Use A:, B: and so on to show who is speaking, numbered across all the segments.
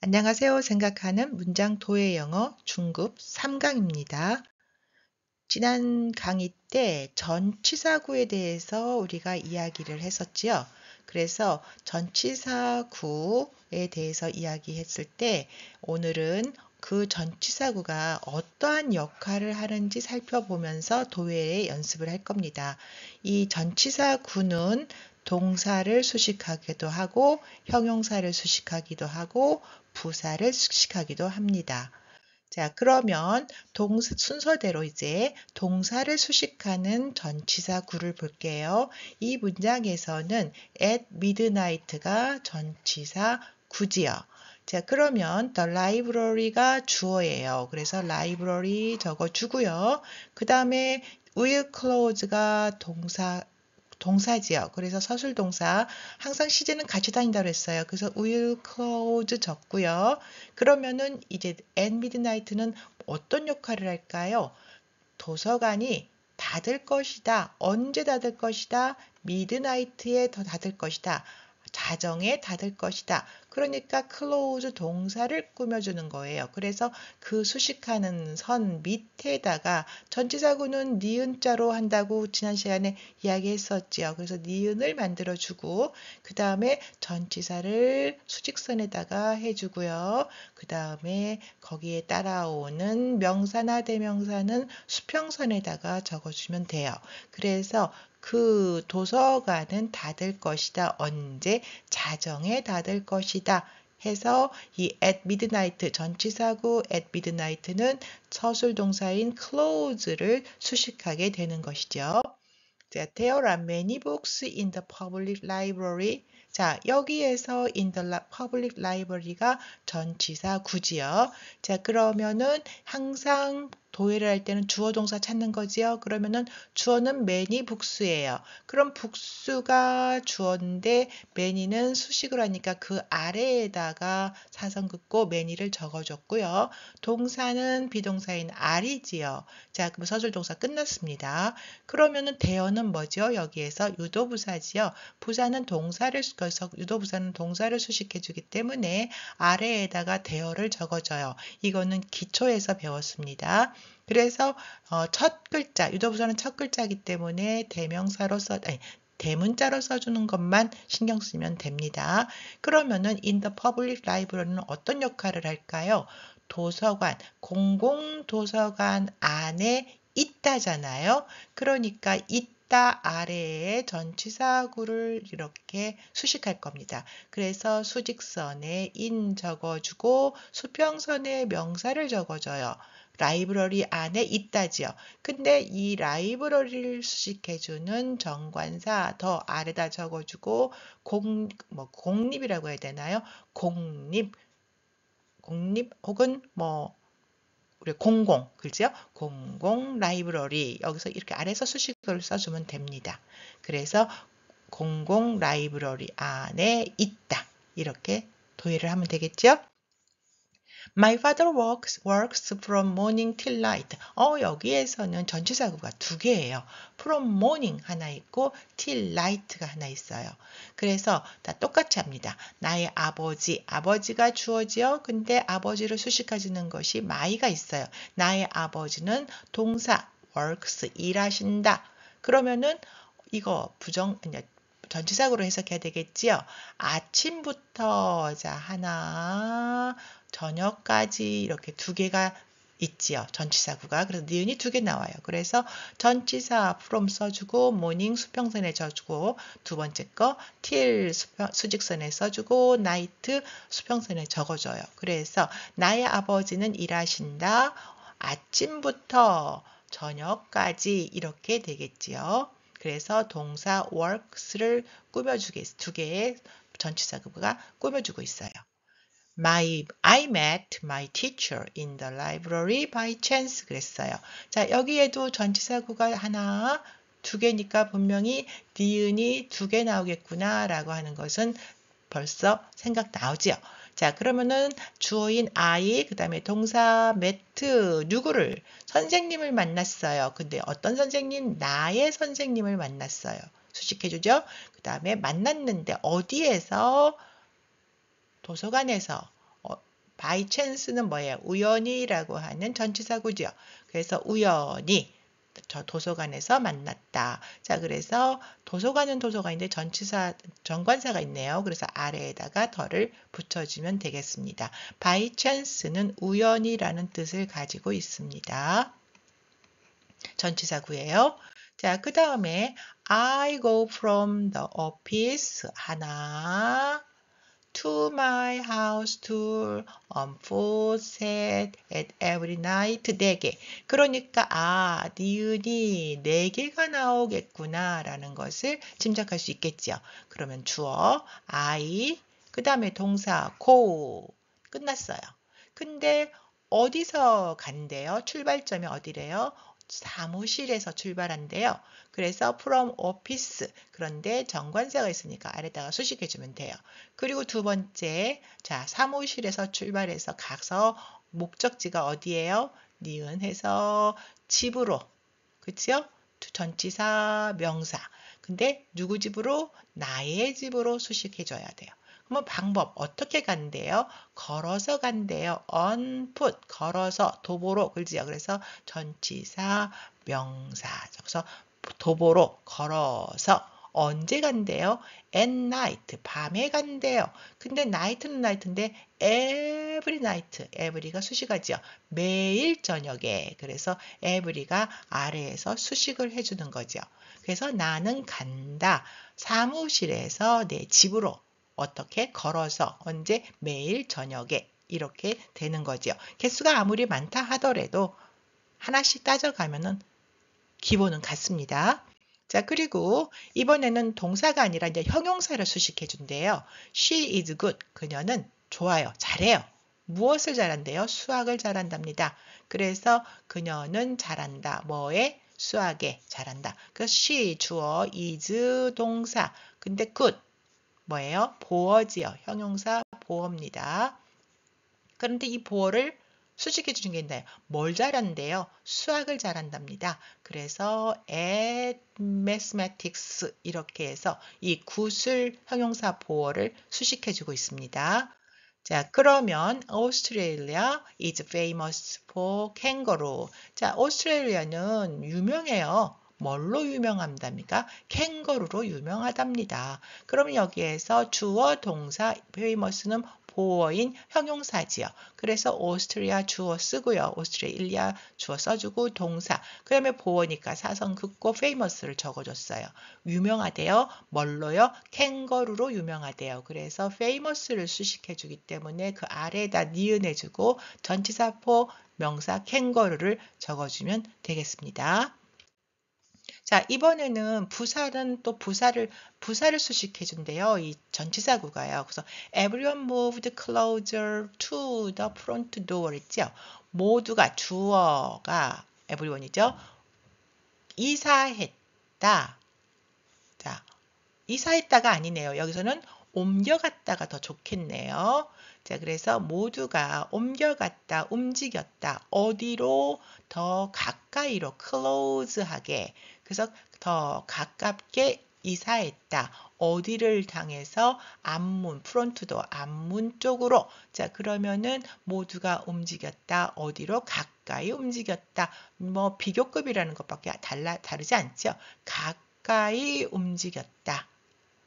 A: 안녕하세요. 생각하는 문장 토해 영어 중급 3강입니다. 지난 강의 때 전치사구에 대해서 우리가 이야기를 했었지요. 그래서 전치사구에 대해서 이야기했을 때 오늘은 그 전치사구가 어떠한 역할을 하는지 살펴보면서 도해의 연습을 할 겁니다. 이 전치사구는 동사를 수식하기도 하고 형용사를 수식하기도 하고 부사를 수식하기도 합니다. 자, 그러면 순서대로 이제 동사를 수식하는 전치사구를 볼게요. 이 문장에서는 at midnight가 전치사구지요. 자, 그러면 the library가 주어예요. 그래서 library 적어주고요. 그 다음에 will close가 동사지요. 그래서 서술동사 항상 시제는 같이 다닌다고 했어요. 그래서 will close 적고요. 그러면은 이제 at midnight는 어떤 역할을 할까요? 도서관이 닫을 것이다. 언제 닫을 것이다? midnight에 더 닫을 것이다. 자정에 닫을 것이다. 그러니까 close 동사를 꾸며주는 거예요. 그래서 그 수식하는 선 밑에다가 전치사구는 니은자로 한다고 지난 시간에 이야기했었지요. 그래서 니은을 만들어주고 그 다음에 전치사를 수직선에다가 해주고요. 그 다음에 거기에 따라오는 명사나 대명사는 수평선에다가 적어주면 돼요. 그래서 그 도서관은 닫을 것이다. 언제? 자정에 닫을 것이다. 해서 이 at midnight 전치사구 at midnight는 서술동사인 close를 수식하게 되는 것이죠. 자, there are many books in the public library. 자, 여기에서 in the public library가 전치사구지요. 자, 그러면은 항상 도해를 할 때는 주어 동사 찾는 거지요. 그러면은 주어는 many books예요. 그럼 books가 주어인데 many는 수식을 하니까 그 아래에다가 사선 긋고 many를 적어줬고요. 동사는 비동사인 are지요. 자, 그럼 서술동사 끝났습니다. 그러면은 대어는 뭐죠? 여기에서 유도부사지요. 부사는 동사를 유도부사는 동사를 수식해 주기 때문에 아래에다가 대어를 적어줘요. 이거는 기초에서 배웠습니다. 그래서 첫 글자, 유도부사는 첫 글자이기 때문에 대문자로 써주는 것만 신경 쓰면 됩니다. 그러면은 in the public library는 어떤 역할을 할까요? 도서관, 공공도서관 안에 있다잖아요. 그러니까 있다 아래에 전치사구를 이렇게 수식할 겁니다. 그래서 수직선에 in 적어주고 수평선에 명사를 적어줘요. 라이브러리 안에 있다지요. 근데 이 라이브러리를 수식해주는 정관사 더 아래다 적어주고 공립이라고 해야 되나요? 공립 혹은 우리 공공, 그죠? 공공 라이브러리. 여기서 이렇게 아래서 수식을 써주면 됩니다. 그래서 공공 라이브러리 안에 있다. 이렇게 도해를 하면 되겠죠? My father works from morning till night. 여기에서는 전치사구가 두 개예요. from morning 하나 있고 till night가 하나 있어요. 그래서 다 똑같이 합니다. 나의 아버지가 주어지요. 근데 아버지를 수식해주는 것이 my가 있어요. 나의 아버지는 동사 works 일하신다. 그러면은 이거 전치사구로 해석해야 되겠지요. 아침부터 하나 저녁까지 이렇게 두 개가 있지요. 전치사구가. 그래서 니은이 두 개 나와요. 그래서 전치사 from 써주고 morning 수평선에 써주고 두 번째 거 till 수직선에 써주고 night 수평선에 적어줘요. 그래서 나의 아버지는 일하신다. 아침부터 저녁까지 이렇게 되겠지요. 그래서 동사 works를 두 개의 전치사구가 꾸며주고 있어요. I met my teacher in the library by chance 그랬어요. 자, 여기에도 전치사구가 두 개니까 분명히 니은이 두 개 나오겠구나 라고 하는 것은 벌써 생각 나오지요. 자, 그러면은 주어인 I, 그 다음에 동사 met, 누구를? 선생님을 만났어요. 근데 어떤 선생님? 나의 선생님을 만났어요. 수식해주죠. 그 다음에 만났는데 어디에서? 도서관에서. by chance는 뭐예요? 우연히라고 하는 전치사구죠. 그래서 우연히 저 도서관에서 만났다. 자, 그래서 도서관은 도서관인데 전치사, 정관사가 있네요. 그래서 아래에다가 덜을 붙여주면 되겠습니다. by chance는 우연히라는 뜻을 가지고 있습니다. 전치사구예요. 자, 그 다음에 I go from the office 하나 to my house tour on foot set at every night 4개. 그러니까 니은이 4개가 나오겠구나 라는 것을 짐작할 수 있겠죠. 그러면 주어 I 그 다음에 동사 go 끝났어요. 근데 어디서 간대요? 출발점이 어디래요? 사무실에서 출발한대요. 그래서 from office 그런데 정관사가 있으니까 아래다가 수식해주면 돼요. 그리고 두 번째 자 사무실에서 출발해서 가서 목적지가 어디예요? 니은해서 집으로 그치요? 전치사 명사 근데 누구 집으로? 나의 집으로 수식해줘야 돼요. 그러면 방법 어떻게 간대요? 걸어서 간대요. on foot 걸어서 도보로 그렇지요. 그래서 전치사 명사 그래서 도보로 걸어서 언제 간대요? at night 밤에 간대요. 근데 night는 night인데 every night every가 수식하죠. 매일 저녁에 그래서 every가 아래에서 수식을 해주는 거죠. 그래서 나는 간다. 사무실에서 내 집으로 어떻게 걸어서 언제 매일 저녁에 이렇게 되는 거죠. 개수가 아무리 많다 하더라도 하나씩 따져가면은 기본은 같습니다. 자, 그리고 이번에는 동사가 아니라 이제 형용사를 수식해 준대요. She is good. 그녀는 좋아요. 잘해요. 무엇을 잘한대요? 수학을 잘한답니다. 그래서 그녀는 잘한다. 뭐에? 수학에 잘한다. 그래서 she 주어, is 동사. 근데 good 뭐예요? 보어지요. 형용사 보어입니다. 그런데 이 보어를 수식해 주는 게 있나요? 뭘 잘한대요? 수학을 잘한답니다. 그래서 at mathematics 이렇게 해서 이 굿을 형용사 보어를 수식해 주고 있습니다. 자, 그러면 Australia is famous for kangaroo. 자, 오스트레일리아는 유명해요. 뭘로 유명합니까? 캥거루로 유명하답니다. 그럼 여기에서 주어 동사 famous는 보어인 형용사지요. 그래서 오스트리아 주어 쓰고요. 오스트레일리아 주어 써주고 동사. 그다음에 보어니까 사성 긋고 famous를 적어줬어요. 유명하대요. 뭘로요? 캥거루로 유명하대요. 그래서 famous를 수식해주기 때문에 그 아래에다 니은해주고 전치사포 명사 캥거루를 적어주면 되겠습니다. 자, 이번에는 부사는 또 부사를 수식해 준대요. 이 전치사구가요. 그래서 everyone moved closer to the front door 있죠. 모두가 주어가 everyone이죠. 이사했다. 자, 이사했다가 아니네요. 여기서는 옮겨갔다가 더 좋겠네요. 자, 그래서 모두가 옮겨갔다, 움직였다. 어디로? 더 가까이로, close하게. 그래서 더 가깝게 이사했다. 어디를 향해서? 앞문, 프론트도 앞문 쪽으로. 자, 그러면은 모두가 움직였다. 어디로? 가까이 움직였다. 뭐 비교급이라는 것밖에 다르지 않죠. 가까이 움직였다.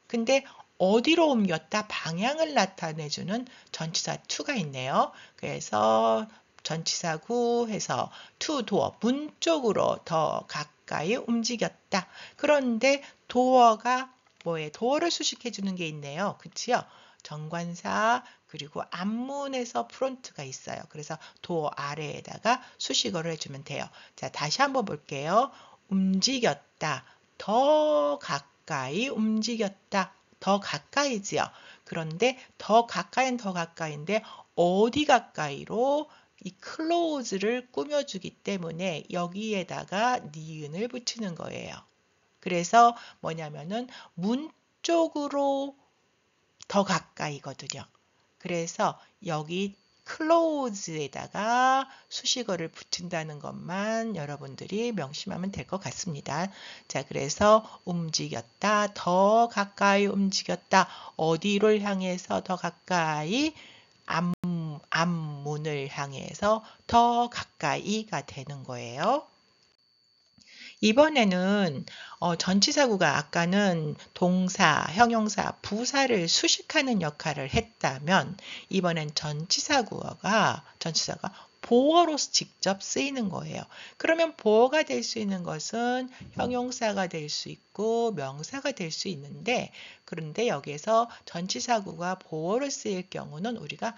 A: 근데 어디로 옮겼다? 방향을 나타내주는 전치사 to가 있네요. 그래서 전치사구 해서 to door, 문 쪽으로 더 가까이 움직였다. 그런데 door가 뭐예요? door를 수식해주는 게 있네요. 그치요? 정관사 그리고 앞문에서 프론트가 있어요. 그래서 door 아래에다가 수식어를 해주면 돼요. 자, 다시 한번 볼게요. 움직였다. 더 가까이 움직였다. 더 가까이지요. 그런데 더 가까이는 더 가까이인데 어디 가까이로? 이 close를 꾸며주기 때문에 여기에다가 니은을 붙이는 거예요. 그래서 뭐냐면은 문 쪽으로 더 가까이거든요. 그래서 여기 close에다가 수식어를 붙인다는 것만 여러분들이 명심하면 될 것 같습니다. 자, 그래서 움직였다, 더 가까이 움직였다, 어디를 향해서 더 가까이 앞문을 향해서 더 가까이가 되는 거예요. 이번에는 전치사구가 아까는 동사, 형용사, 부사를 수식하는 역할을 했다면 이번엔 전치사가 보어로서 직접 쓰이는 거예요. 그러면 보어가 될 수 있는 것은 형용사가 될 수 있고 명사가 될 수 있는데, 그런데 여기에서 전치사구가 보어로 쓰일 경우는 우리가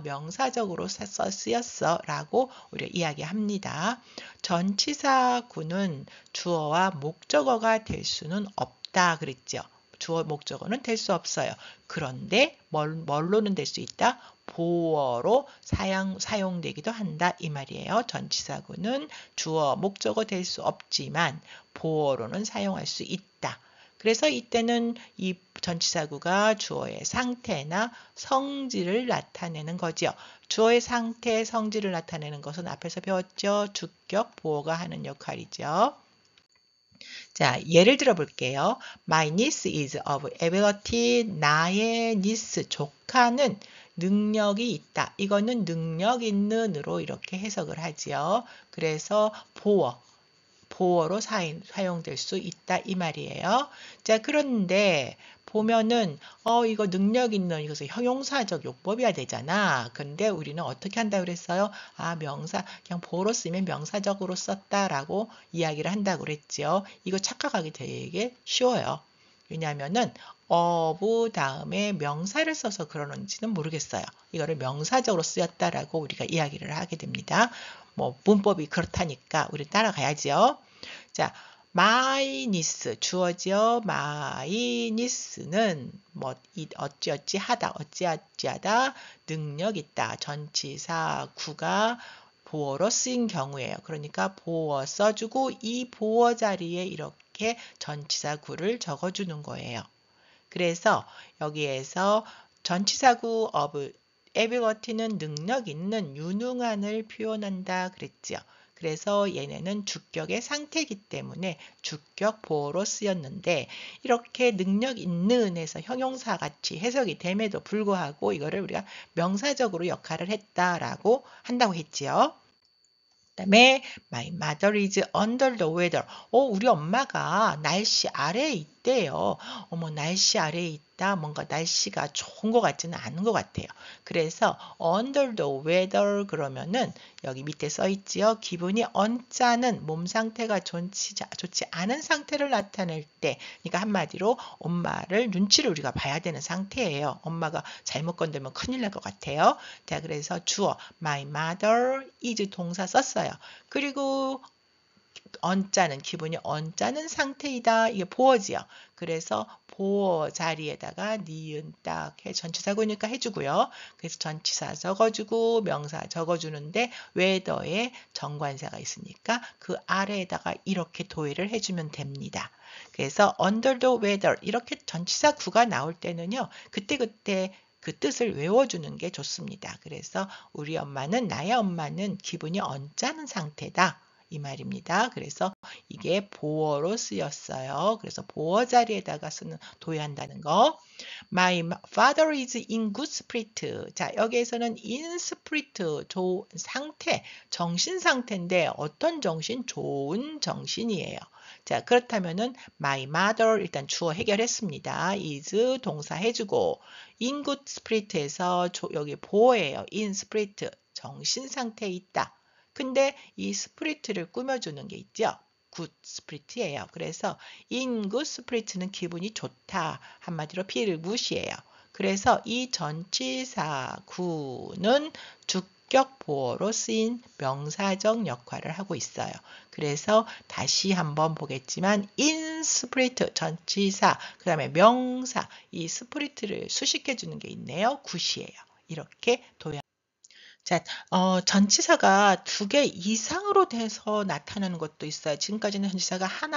A: 명사적으로 쓰였어 라고 우리가 이야기합니다. 전치사구는 주어와 목적어가 될 수는 없다 그랬죠. 주어 목적어는 될 수 없어요. 그런데 뭘로는 될 수 있다? 보어로 사용되기도 한다 이 말이에요. 전치사구는 주어 목적어 될 수 없지만 보어로는 사용할 수 있다. 그래서 이때는 이 전치사구가 주어의 상태나 성질을 나타내는 거죠. 주어의 상태, 성질을 나타내는 것은 앞에서 배웠죠. 주격, 보어가 하는 역할이죠. 자, 예를 들어 볼게요. My niece is of ability. 나의 niece, 조카는 능력이 있다. 이거는 능력 있는으로 이렇게 해석을 하지요. 그래서 보어로 사용될 수 있다 이 말이에요. 자, 그런데 보면은 이거 능력 있는 이것은 형용사적 용법이어야 되잖아. 근데 우리는 어떻게 한다고 그랬어요? 명사 그냥 보어로 쓰면 명사적으로 썼다라고 이야기를 한다고 그랬죠. 이거 착각하기 되게 쉬워요. 왜냐하면은 of 다음에 명사를 써서 그러는지는 모르겠어요. 이거를 명사적으로 쓰였다라고 우리가 이야기를 하게 됩니다. 뭐 문법이 그렇다니까 우리 따라가야죠. 자, my niece 주어지요. my niece는 뭐 어찌어찌 하다, 어찌어찌하다, 능력 있다. 전치사 구가 보어로 쓰인 경우예요. 그러니까 보어 써주고 이 보어 자리에 이렇게 전치사 구를 적어주는 거예요. 그래서 여기에서 전치사구 of ability는 능력 있는, 유능한을 표현한다 그랬죠. 그래서 얘네는 주격의 상태이기 때문에 주격 보어로 쓰였는데, 이렇게 능력 있는에서 형용사 같이 해석이 됨에도 불구하고 이거를 우리가 명사적으로 역할을 했다라고 한다고 했지요. 그다음에 my mother is under the weather. 우리 엄마가 날씨 아래에 있대요. 어머, 날씨 아래에 있다. 뭔가 날씨가 좋은 것 같지는 않은 것 같아요. 그래서 under the weather 그러면은 여기 밑에 써 있지요. 기분이 언짢은, 몸 상태가 좋지 않은 상태를 나타낼 때, 그러니까 한마디로 엄마를 눈치를 우리가 봐야 되는 상태예요. 엄마가 잘못 건들면 큰일 날 것 같아요. 자, 그래서 주어 my mother is 동사 썼어요. 그리고 언짢은, 기분이 언짢은 상태이다. 이게 보어지요. 그래서 보어 자리에다가 니은 딱 전치사구니까 해주고요. 그래서 전치사 적어주고 명사 적어주는데 weather에 정관사가 있으니까 그 아래에다가 이렇게 도의를 해주면 됩니다. 그래서 under the weather 이렇게 전치사 구가 나올 때는요. 그때그때 그 뜻을 외워주는 게 좋습니다. 그래서 나의 엄마는 기분이 언짢은 상태다. 이 말입니다. 그래서 이게 보어로 쓰였어요. 그래서 보어 자리에다가 도의한다는 거. My father is in good spirit. 자, 여기에서는 in spirit, 좋은 상태, 정신 상태인데 어떤 정신? 좋은 정신이에요. 자, 그렇다면은 my mother 일단 주어 해결했습니다. is 동사 해주고 in good spirit에서 여기 보어예요. in spirit, 정신 상태에 있다. 근데 이 스프리트를 꾸며주는 게 있죠. 굿 스프리트예요. 그래서 in good spirit는 기분이 좋다. 한마디로 feel을 무시해요. 그래서 이 전치사 구는 주격 보어로 쓰인 명사적 역할을 하고 있어요. 그래서 다시 한번 보겠지만 in spirit 전치사, 그 다음에 명사, 이 스프리트를 수식해 주는 게 있네요. 굿이에요. 이렇게 도형. 자, 전치사가 두 개 이상으로 돼서 나타나는 것도 있어요. 지금까지는 전치사가 한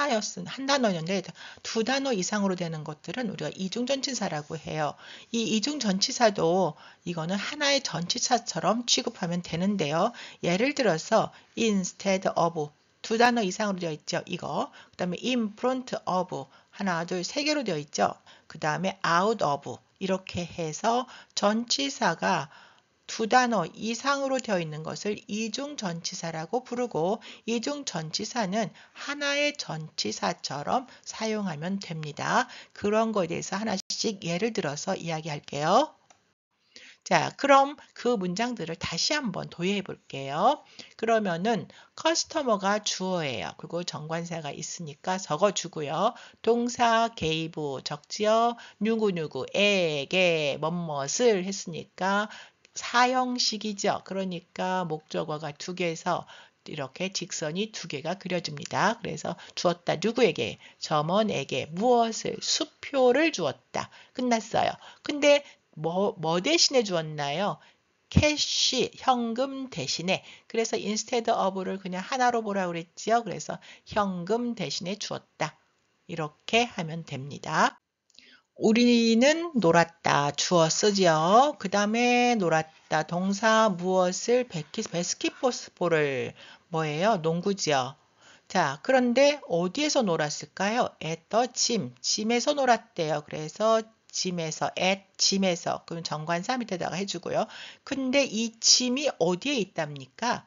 A: 단어였는데 두 단어 이상으로 되는 것들은 우리가 이중전치사라고 해요. 이 이중전치사도 이거는 하나의 전치사처럼 취급하면 되는데요. 예를 들어서 instead of 두 단어 이상으로 되어 있죠. 이거. 그 다음에 in front of 하나, 둘, 세 개로 되어 있죠. 그 다음에 out of 이렇게 해서 전치사가 두 단어 이상으로 되어 있는 것을 이중전치사라고 부르고 이중전치사는 하나의 전치사처럼 사용하면 됩니다. 그런 거에 대해서 하나씩 예를 들어서 이야기할게요. 자, 그럼 그 문장들을 다시 한번 도입해 볼게요. 그러면은 커스터머가 주어예요. 그리고 정관사가 있으니까 적어주고요. 동사 gave 적지요. 누구누구에게 뭐뭇을 했으니까 사형식이죠. 그러니까 목적어가 두 개에서 이렇게 직선이 두 개가 그려집니다. 그래서 주었다 누구에게 점원에게 무엇을 수표를 주었다. 끝났어요. 근데 뭐 대신에 주었나요? 캐시, 현금 대신에. 그래서 instead of를 그냥 하나로 보라고 그랬지요. 그래서 현금 대신에 주었다. 이렇게 하면 됩니다. 우리는 놀았다. 주어 쓰지요. 그 다음에 놀았다. 동사 무엇을 베스킷볼을 뭐예요? 농구지요. 자, 그런데 어디에서 놀았을까요? at the gym. 짐에서 놀았대요. 그래서 짐에서. 그럼 정관사 밑에다가 해주고요. 근데 이 짐이 어디에 있답니까?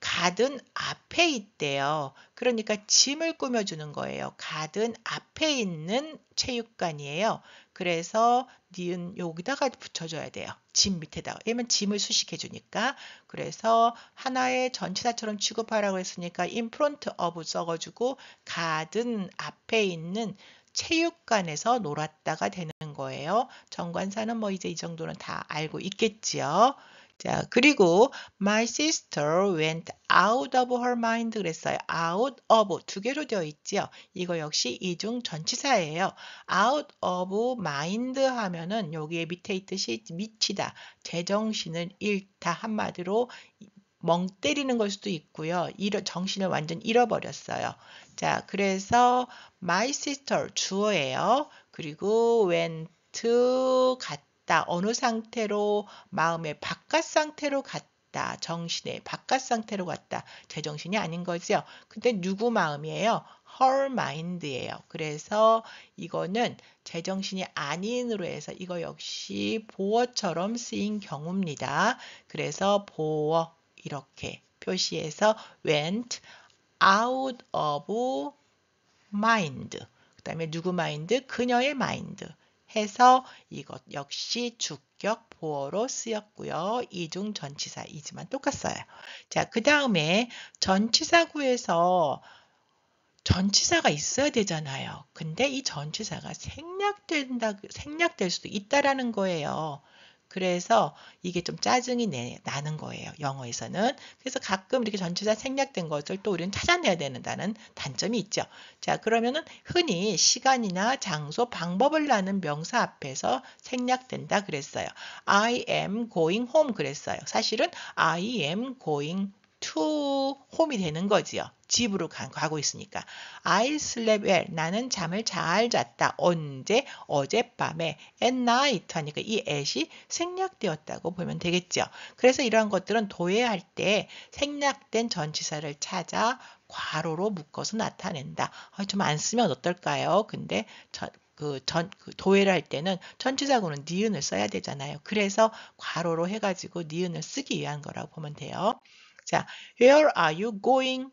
A: 가든 앞에 있대요. 그러니까 짐을 꾸며주는 거예요. 가든 앞에 있는 체육관이에요. 그래서 니은 여기다가 붙여줘야 돼요. 짐 밑에다가. 왜냐면 짐을 수식해 주니까. 그래서 하나의 전치사처럼 취급하라고 했으니까 in front of 써가지고 가든 앞에 있는 체육관에서 놀았다가 되는 거예요. 정관사는 뭐 이제 이 정도는 다 알고 있겠지요. 자, 그리고 my sister went out of her mind 그랬어요. out of 두 개로 되어 있죠. 이거 역시 이중 전치사예요. out of mind 하면은 여기에 밑에 있듯이 미치다, 제정신을 잃다 한마디로 멍 때리는 걸 수도 있고요. 정신을 완전 잃어버렸어요. 자, 그래서 my sister 주어예요. 그리고 went 갔다. 어느 상태로 마음의 바깥 상태로 갔다. 정신의 바깥 상태로 갔다. 제정신이 아닌 거죠. 근데 누구 마음이에요? her mind예요. 그래서 이거는 제정신이 아닌으로 해서 이거 역시 보어처럼 쓰인 경우입니다. 그래서 보어 이렇게 표시해서 went out of mind. 그 다음에 누구 마인드? 그녀의 마인드. 해서 이것 역시 주격 보어로 쓰였고요. 이중 전치사이지만 똑같아요. 자, 그 다음에 전치사구에서 전치사가 있어야 되잖아요. 근데 이 전치사가 생략될 수도 있다라는 거예요. 그래서 이게 좀 짜증이 나는 거예요. 영어에서는. 그래서 가끔 이렇게 전치사 생략된 것을 또 우리는 찾아내야 된다는 단점이 있죠. 자, 그러면은 흔히 시간이나 장소, 방법을 나는 명사 앞에서 생략된다 그랬어요. I am going home 그랬어요. 사실은 I am going to home이 되는 거지요. 집으로 가고 있으니까. I slept well. 나는 잠을 잘 잤다. 언제? 어젯밤에. at night 하니까 이 at이 생략되었다고 보면 되겠죠. 그래서 이러한 것들은 도해할 때 생략된 전치사를 찾아 괄호로 묶어서 나타낸다. 좀 안 쓰면 어떨까요? 근데 도해를 할 때는 전치사구는 니은을 써야 되잖아요. 그래서 괄호로 해가지고 니은을 쓰기 위한 거라고 보면 돼요. 자, where are you going?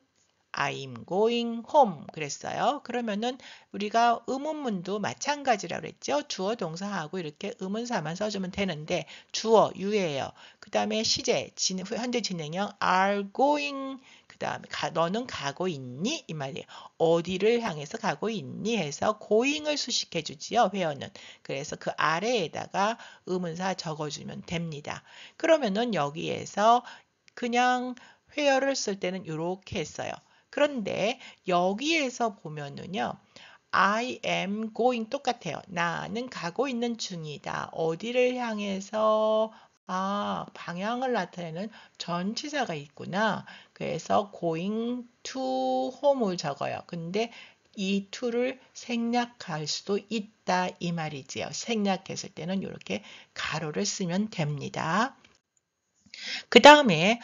A: I'm going home 그랬어요. 그러면은 우리가 의문문도 마찬가지라고 그랬죠. 주어 동사하고 이렇게 의문사만 써주면 되는데 주어 you예요. 그 다음에 시제 현재 진행형 are going 그 다음에 너는 가고 있니? 이 말이에요. 어디를 향해서 가고 있니? 해서 going을 수식해 주지요. where는. 그래서 그 아래에다가 의문사 적어주면 됩니다. 그러면은 여기에서 그냥 where를 쓸 때는 이렇게 했어요. 그런데 여기에서 보면은요. I am going 똑같아요. 나는 가고 있는 중이다. 어디를 향해서 방향을 나타내는 전치사가 있구나. 그래서 going to home을 적어요. 근데 이 to를 생략할 수도 있다 이 말이지요. 생략했을 때는 이렇게 가로를 쓰면 됩니다. 그 다음에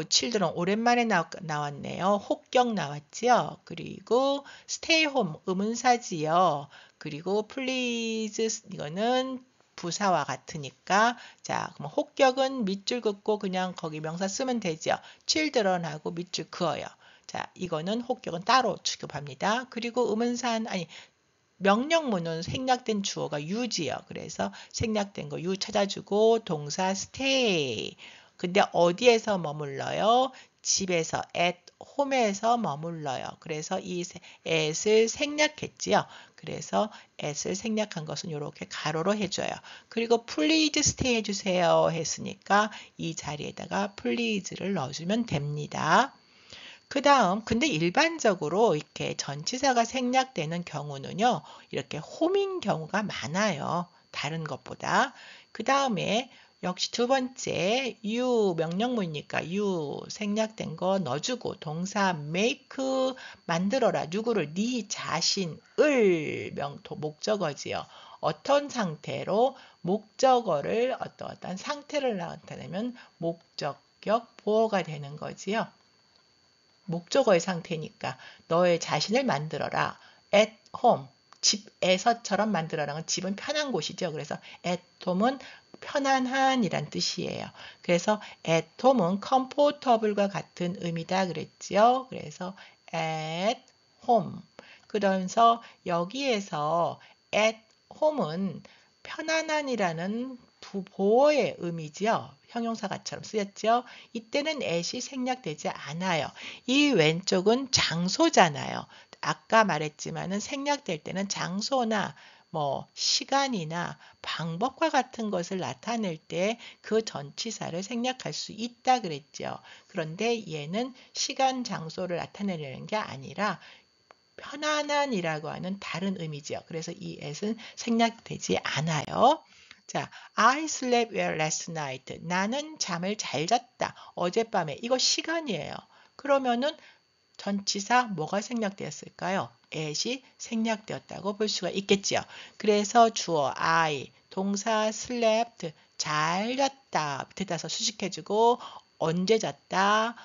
A: children 오랜만에 나왔네요. 혹격 나왔지요. 그리고 stay home 의문사지요. 그리고 please 이거는 부사와 같으니까 자, 그럼 혹격은 밑줄 긋고 그냥 거기 명사 쓰면 되죠. children하고 밑줄 그어요. 자, 이거는 혹격은 따로 취급합니다. 그리고 명령문은 생략된 주어가 you지요. 그래서 생략된 거 you 찾아주고 동사 stay. 근데 어디에서 머물러요? 집에서 at home에서 머물러요. 그래서 이 at을 생략했지요. 그래서 at을 생략한 것은 이렇게 가로로 해줘요. 그리고 please stay 해주세요 했으니까 이 자리에다가 please를 넣어주면 됩니다. 그 다음, 근데 일반적으로 이렇게 전치사가 생략되는 경우는요, 이렇게 홈인 경우가 많아요. 다른 것보다. 그 다음에 역시 두 번째, you 명령문이니까 you 생략된 거 넣어주고 동사 make 만들어라. 누구를? 네 자신을 목적어지요. 어떤 상태로 목적어를 어떤 상태를 나타내면 목적격 보어가 되는 거지요. 목적어의 상태니까 너의 자신을 만들어라. at home, 집에서처럼 만들어라. 집은 편한 곳이죠. 그래서 at home은 편안한이란 뜻이에요. 그래서 at home은 comfortable과 같은 의미다 그랬죠. 그래서 at home. 그러면서 여기에서 at home은 편안한이라는 보어의 의미지요. 형용사가처럼 쓰였죠. 이때는 at이 생략되지 않아요. 이 왼쪽은 장소잖아요. 아까 말했지만은 생략될 때는 장소나 시간이나 방법과 같은 것을 나타낼 때 그 전치사를 생략할 수 있다 그랬죠. 그런데 얘는 시간, 장소를 나타내려는 게 아니라 편안한이라고 하는 다른 의미죠. 그래서 이 at은 생략되지 않아요. 자, I slept well last night. 나는 잠을 잘 잤다. 어젯밤에. 이거 시간이에요. 그러면은 전치사 뭐가 생략되었을까요? at이 생략되었다고 볼 수가 있겠지요. 그래서 주어 I, 동사 slept, 잘 잤다. 밑에다서 수식해주고 언제 잤다?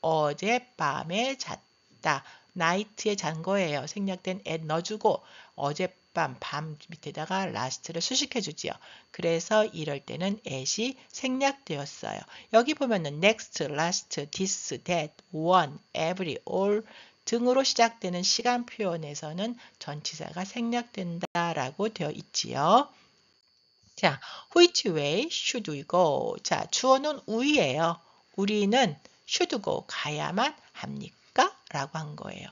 A: 어젯밤에 잤다. night에 잔 거예요. 생략된 at 넣어주고 어젯밤 밤 밑에다가 last를 수식해주지요. 그래서 이럴 때는 at이 생략되었어요. 여기 보면은 next, last, this, that, one, every, all 등으로 시작되는 시간 표현에서는 전치사가 생략된다라고 되어 있지요. 자, which way should we go? 자, 주어는 we예요. 우리는 should go 가야만 합니까? 라고 한 거예요.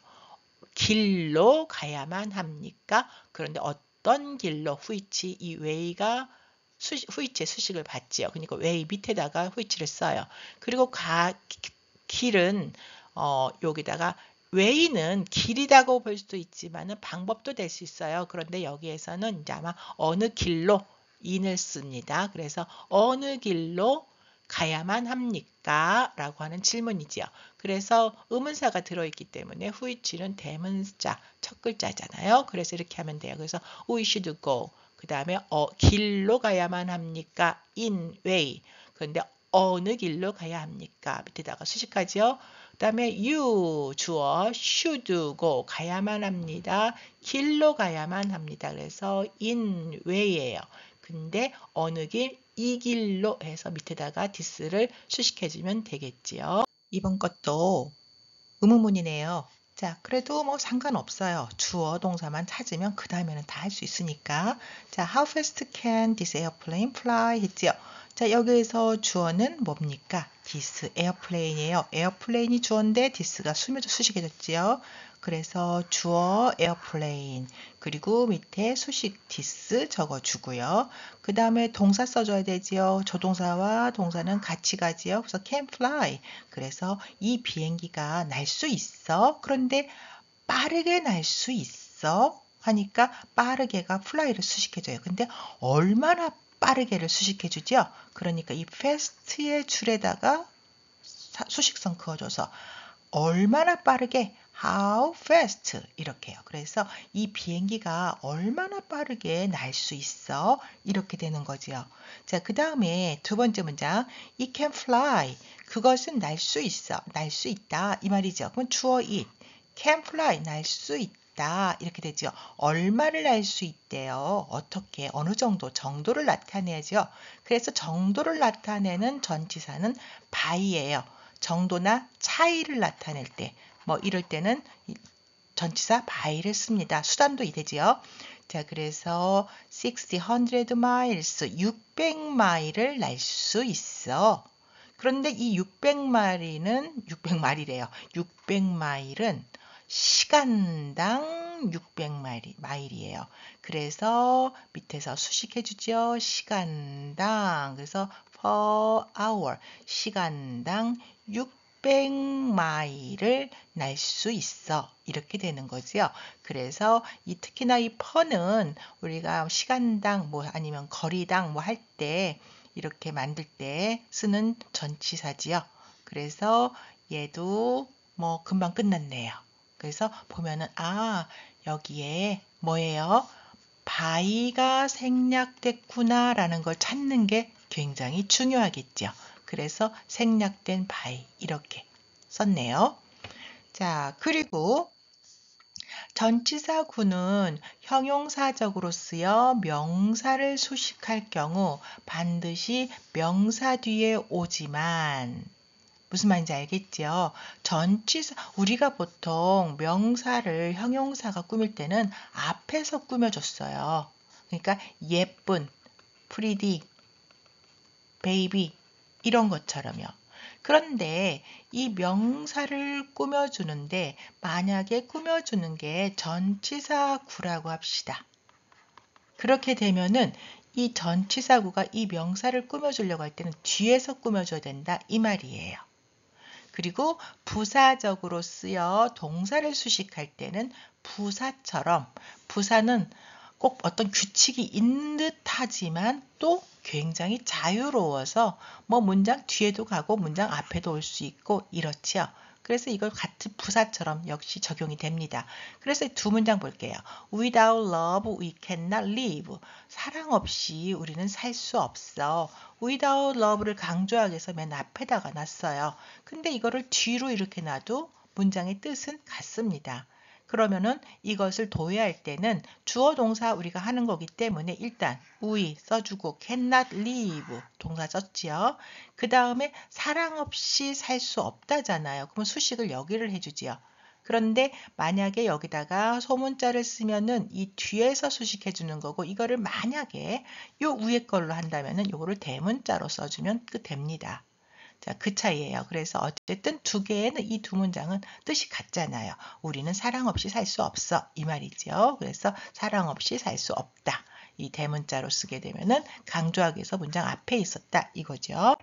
A: 길로 가야만 합니까? 그런데 어떤 길로 which 이 way가 which의 수식을 받지요. 그러니까 way 밑에다가 which를 써요. 그리고 길은 여기다가 way는 길이라고 볼 수도 있지만은 방법도 될 수 있어요. 그런데 여기에서는 이제 아마 어느 길로 in을 씁니다. 그래서 어느 길로 가야만 합니까? 라고 하는 질문이지요. 그래서 의문사가 들어있기 때문에 which는 대문자 첫 글자잖아요. 그래서 이렇게 하면 돼요. 그래서 we should go. 그 다음에 길로 가야만 합니까? in way. 그런데 어느 길로 가야 합니까? 밑에다가 수식하죠. 그 다음에 you 주어 should go 가야만 합니다. 길로 가야만 합니다. 그래서 in way예요. 근데 어느 길, 이 길로 해서 밑에다가 this를 수식해주면 되겠지요. 이번 것도 의문문이네요. 자, 그래도 상관없어요. 주어 동사만 찾으면 그 다음에는 다 할 수 있으니까. 자, how fast can this airplane fly? 했지요. 자, 여기에서 주어는 뭡니까? this airplane이에요. airplane이 주어인데 this가 수식해졌지요. 그래서 주어 airplane 그리고 밑에 수식 this 적어주고요. 그 다음에 동사 써줘야 되지요. 조동사와 동사는 같이 가지요. 그래서 can fly. 그래서 이 비행기가 날 수 있어. 그런데 빠르게 날 수 있어. 하니까 빠르게가 fly를 수식해줘요. 근데 얼마나 빠르게를 수식해주죠. 그러니까 이 fast의 줄에다가 수식성 그어줘서 얼마나 빠르게 how fast 이렇게 해요. 그래서 이 비행기가 얼마나 빠르게 날 수 있어? 이렇게 되는 거지요. 자, 그 다음에 두 번째 문장 it can fly. 그것은 날 수 있어. 날 수 있다. 이 말이죠. 그럼 주어 it. can fly. 날 수 있다. 있다. 이렇게 되죠. 얼마를 날 수 있대요. 어떻게, 어느 정도, 정도를 나타내죠. 그래서 정도를 나타내는 전치사는 by예요. 정도나 차이를 나타낼 때, 뭐 이럴 때는 전치사 by를 씁니다. 수단도 되지요. 자, 그래서 600 miles, 600마일을 날 수 있어. 그런데 이 600마일은 600마일이래요. 600마일은 시간당 600마일이에요. 그래서 밑에서 수식해 주죠. 시간당. 그래서 per hour. 시간당 600마일을 날 수 있어. 이렇게 되는 거죠. 그래서 특히나 이 per는 우리가 시간당 뭐 아니면 거리당 뭐 할 때 이렇게 만들 때 쓰는 전치사지요. 그래서 얘도 뭐 금방 끝났네요. 그래서 보면은 여기에 뭐예요? by가 생략됐구나 라는 걸 찾는 게 굉장히 중요하겠죠. 그래서 생략된 by 이렇게 썼네요. 자, 그리고 전치사구는 형용사적으로 쓰여 명사를 수식할 경우 반드시 명사 뒤에 오지만 무슨 말인지 알겠죠? 전치사, 우리가 보통 명사를 형용사가 꾸밀 때는 앞에서 꾸며줬어요. 그러니까 예쁜, pretty, baby 이런 것처럼요. 그런데 이 명사를 꾸며주는데 만약에 꾸며주는 게 전치사구라고 합시다. 그렇게 되면은 이 전치사구가 이 명사를 꾸며주려고 할 때는 뒤에서 꾸며줘야 된다 이 말이에요. 그리고 부사적으로 쓰여 동사를 수식할 때는 부사처럼 부사는 꼭 어떤 규칙이 있는 듯 하지만 또 굉장히 자유로워서 뭐 문장 뒤에도 가고 문장 앞에도 올 수 있고 이렇지요. 그래서 이걸 같은 부사처럼 역시 적용이 됩니다. 그래서 두 문장 볼게요. Without love we cannot live. 사랑 없이 우리는 살 수 없어. Without love를 강조하기 위해서 맨 앞에다가 놨어요. 근데 이거를 뒤로 이렇게 놔도 문장의 뜻은 같습니다. 그러면은 이것을 도외할 때는 주어 동사 우리가 하는 거기 때문에 일단 we 써주고 cannot live 동사 썼지요. 그 다음에 사랑 없이 살 수 없다잖아요. 그럼 수식을 여기를 해주지요. 그런데 만약에 여기다가 소문자를 쓰면은 이 뒤에서 수식해 주는 거고 이거를 만약에 요 위에 걸로 한다면은 요거를 대문자로 써주면 됩니다. 자, 그 차이예요. 그래서 어쨌든 두 개에는 이 두 문장은 뜻이 같잖아요. 우리는 사랑 없이 살 수 없어. 이 말이죠. 그래서 사랑 없이 살 수 없다. 이 대문자로 쓰게 되면은 강조하기 위해서 문장 앞에 있었다. 이거죠.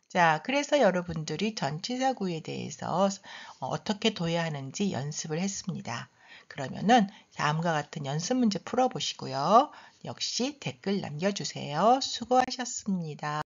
A: 자, 그래서 여러분들이 전치사구에 대해서 어떻게 도야하는지 연습을 했습니다. 그러면은 다음과 같은 연습 문제 풀어보시고요. 역시 댓글 남겨주세요. 수고하셨습니다.